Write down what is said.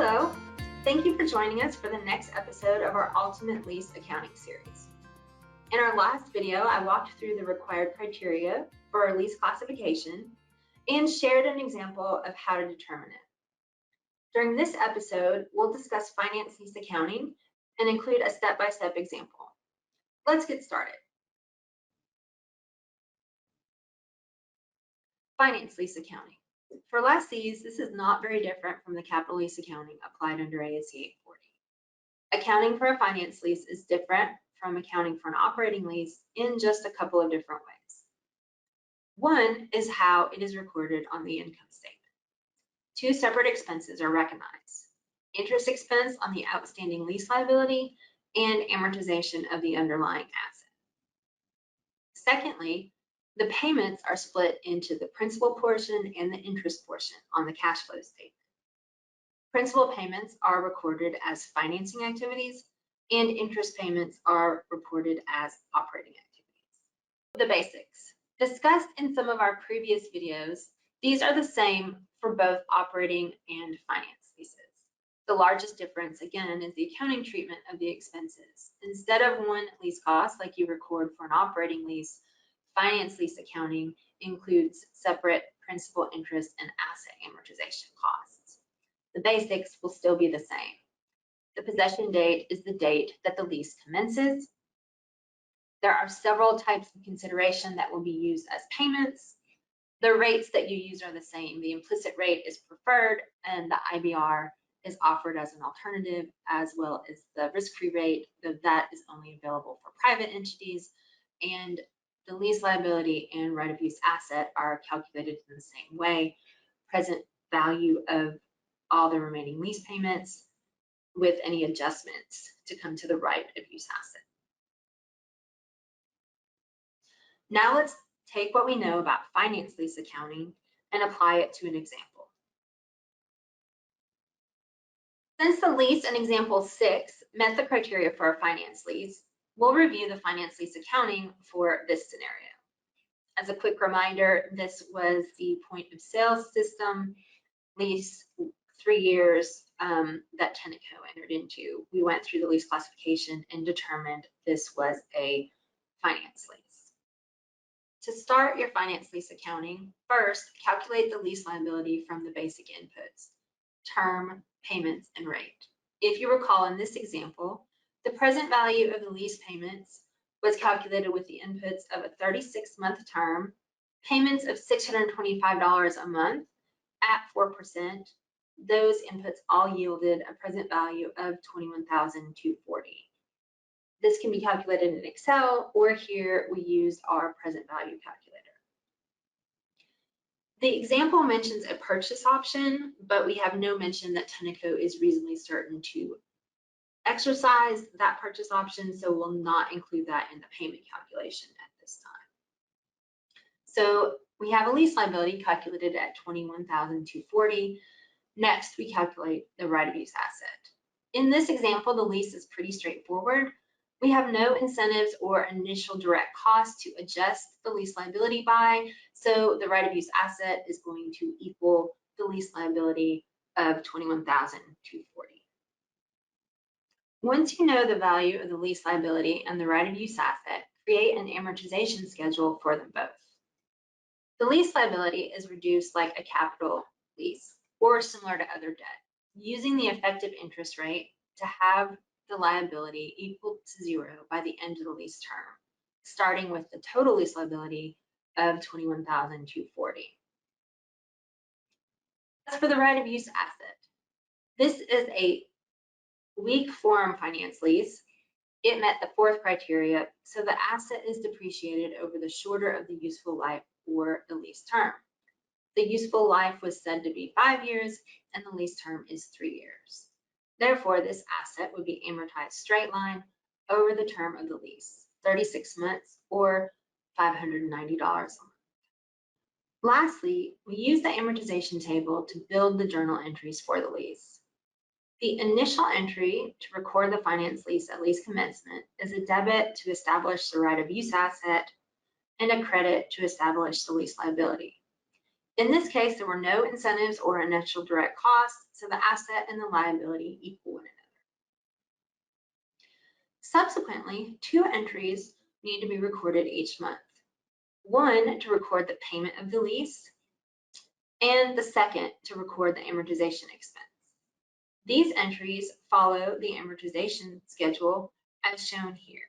Hello, thank you for joining us for the next episode of our Ultimate Lease Accounting Series. In our last video, I walked through the required criteria for our lease classification and shared an example of how to determine it. During this episode, we'll discuss finance lease accounting and include a step-by-step example. Let's get started. Finance lease accounting. For lessees, this is not very different from the capital lease accounting applied under ASC 840. Accounting for a finance lease is different from accounting for an operating lease in just a couple of different ways. One is how it is recorded on the income statement. Two separate expenses are recognized: interest expense on the outstanding lease liability and amortization of the underlying asset. Secondly, the payments are split into the principal portion and the interest portion on the cash flow statement. Principal payments are recorded as financing activities, and interest payments are reported as operating activities. The basics. Discussed in some of our previous videos, these are the same for both operating and finance leases. The largest difference, again, is the accounting treatment of the expenses. Instead of one lease cost like you record for an operating lease, finance lease accounting includes separate principal, interest, and asset amortization costs. The basics will still be the same. The possession date is the date that the lease commences. There are several types of consideration that will be used as payments. The rates that you use are the same. The implicit rate is preferred, and the IBR is offered as an alternative, as well as the risk-free rate. That is only available for private entities, and the lease liability and right of use asset are calculated in the same way. Present value of all the remaining lease payments with any adjustments to come to the right of use asset. Now let's take what we know about finance lease accounting and apply it to an example. Since the lease in example 6 met the criteria for a finance lease, we'll review the finance lease accounting for this scenario. As a quick reminder, this was the point of sale system lease, 3 years that Tenneco entered into. We went through the lease classification and determined this was a finance lease. To start your finance lease accounting, first calculate the lease liability from the basic inputs: term, payments, and rate. If you recall in this example, the present value of the lease payments was calculated with the inputs of a 36-month term, payments of $625 a month at 4%. Those inputs all yielded a present value of $21,240. This can be calculated in Excel, or here we used our present value calculator. The example mentions a purchase option, but we have no mention that Tenneco is reasonably certain to exercise that purchase option, so we'll not include that in the payment calculation at this time. So we have a lease liability calculated at $21,240. Next, we calculate the right of use asset. In this example, the lease is pretty straightforward. We have no incentives or initial direct costs to adjust the lease liability by, so the right of use asset is going to equal the lease liability of $21,240. Once you know the value of the lease liability and the right of use asset, create an amortization schedule for them both. The lease liability is reduced like a capital lease or similar to other debt, using the effective interest rate to have the liability equal to 0 by the end of the lease term, starting with the total lease liability of $21,240. As for the right of use asset, this is a weak form finance lease. It met the 4th criteria, so the asset is depreciated over the shorter of the useful life or the lease term. The useful life was said to be 5 years, and the lease term is 3 years. Therefore, this asset would be amortized straight line over the term of the lease, 36 months or $590 a month. Lastly, we use the amortization table to build the journal entries for the lease. The initial entry to record the finance lease at lease commencement is a debit to establish the right of use asset and a credit to establish the lease liability. In this case, there were no incentives or initial direct costs, so the asset and the liability equal one another. Subsequently, 2 entries need to be recorded each month. One to record the payment of the lease, and the second to record the amortization expense. These entries follow the amortization schedule as shown here.